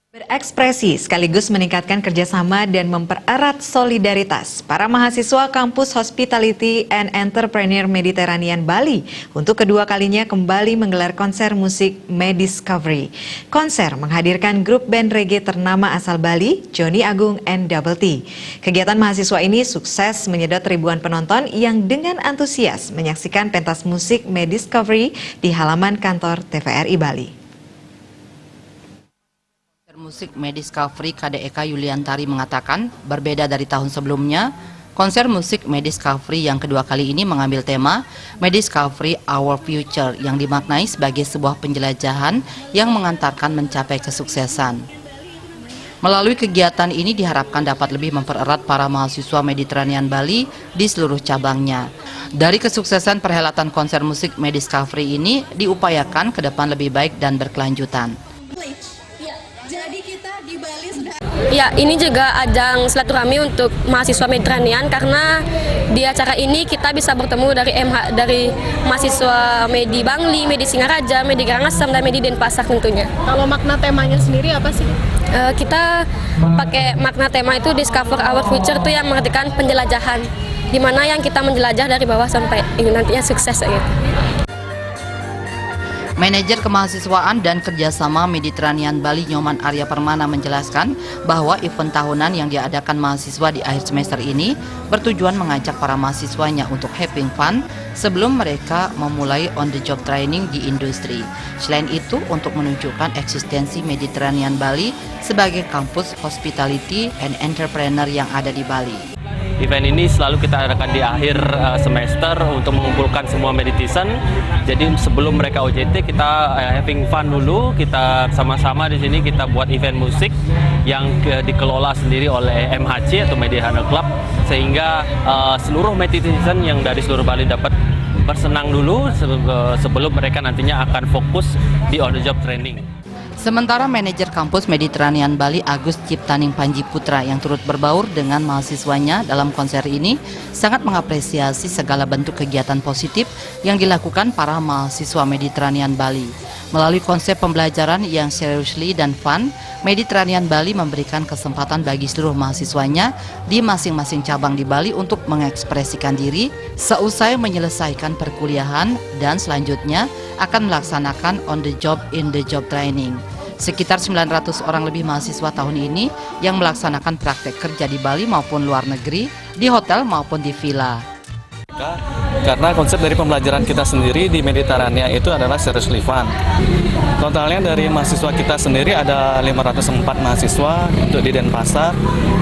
Berekspresi sekaligus meningkatkan kerjasama dan mempererat solidaritas para mahasiswa kampus Hospitality and Entrepreneur Mediterranean Bali untuk kedua kalinya kembali menggelar konser musik Mediscovery. Konser menghadirkan grup band reggae ternama asal Bali, Johnny Agung and Double T. Kegiatan mahasiswa ini sukses menyedot ribuan penonton yang dengan antusias menyaksikan pentas musik Mediscovery di halaman kantor TVRI Bali. Musik Mediscovery KDEK Yuliantari mengatakan, berbeda dari tahun sebelumnya, konser musik Mediscovery yang kedua kali ini mengambil tema Mediscovery Our Future yang dimaknai sebagai sebuah penjelajahan yang mengantarkan mencapai kesuksesan. Melalui kegiatan ini diharapkan dapat lebih mempererat para mahasiswa Mediterranean Bali di seluruh cabangnya. Dari kesuksesan perhelatan konser musik Mediscovery ini diupayakan ke depan lebih baik dan berkelanjutan. Jadi kita di Bali sudah... Ya, ini juga ajang silaturahmi untuk mahasiswa Mediterranean karena di acara ini kita bisa bertemu dari mahasiswa Medi Bangli, Medi Singaraja, Medi Karangasem, dan Medi Denpasar tentunya. Kalau makna temanya sendiri apa sih? Kita pakai makna tema itu Discover Our Future itu yang mengartikan penjelajahan, di mana yang kita menjelajah dari bawah sampai ini nantinya sukses gitu. Manajer Kemahasiswaan dan Kerjasama Mediterranean Bali Nyoman Arya Permana menjelaskan bahwa event tahunan yang diadakan mahasiswa di akhir semester ini bertujuan mengajak para mahasiswanya untuk having fun sebelum mereka memulai on-the-job training di industri. Selain itu, untuk menunjukkan eksistensi Mediterranean Bali sebagai kampus hospitality and entrepreneur yang ada di Bali. Event ini selalu kita adakan di akhir semester untuk mengumpulkan semua meditisan. Jadi sebelum mereka OJT kita having fun dulu, kita sama-sama di sini kita buat event musik yang dikelola sendiri oleh MHC atau Media Handle Club, sehingga seluruh meditisan yang dari seluruh Bali dapat bersenang dulu sebelum mereka nantinya akan fokus di on the job training. Sementara manajer kampus Mediterranean Bali Agus Ciptaning Panji Putra yang turut berbaur dengan mahasiswanya dalam konser ini sangat mengapresiasi segala bentuk kegiatan positif yang dilakukan para mahasiswa Mediterranean Bali. Melalui konsep pembelajaran yang seriously dan fun, Mediterranean Bali memberikan kesempatan bagi seluruh mahasiswanya di masing-masing cabang di Bali untuk mengekspresikan diri seusai menyelesaikan perkuliahan dan selanjutnya akan melaksanakan on the job in the job training. Sekitar 900 orang lebih mahasiswa tahun ini yang melaksanakan praktek kerja di Bali maupun luar negeri, di hotel maupun di villa. Karena konsep dari pembelajaran kita sendiri di Mediterania itu adalah seriously fun. Totalnya dari mahasiswa kita sendiri ada 504 mahasiswa untuk di Denpasar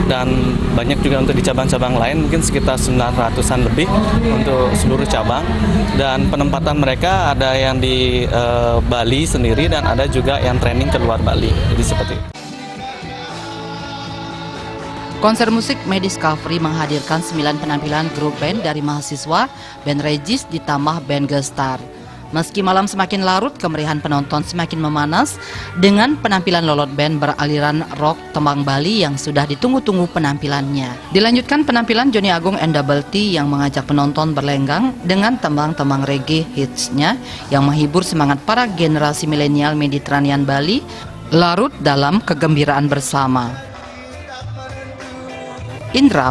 dan banyak juga untuk di cabang-cabang lain, mungkin sekitar 900-an lebih untuk seluruh cabang. Dan penempatan mereka ada yang di Bali sendiri dan ada juga yang training ke luar Bali. Jadi seperti itu. Konser musik Mediscovery menghadirkan 9 penampilan grup band dari mahasiswa, band Regis ditambah band Gestar. Meski malam semakin larut, kemeriahan penonton semakin memanas dengan penampilan lolot band beraliran rock tembang Bali yang sudah ditunggu-tunggu penampilannya. Dilanjutkan penampilan Johnny Agung and Double T yang mengajak penonton berlenggang dengan tembang-tembang reggae hitsnya yang menghibur semangat para generasi milenial Mediterranean Bali larut dalam kegembiraan bersama. Indra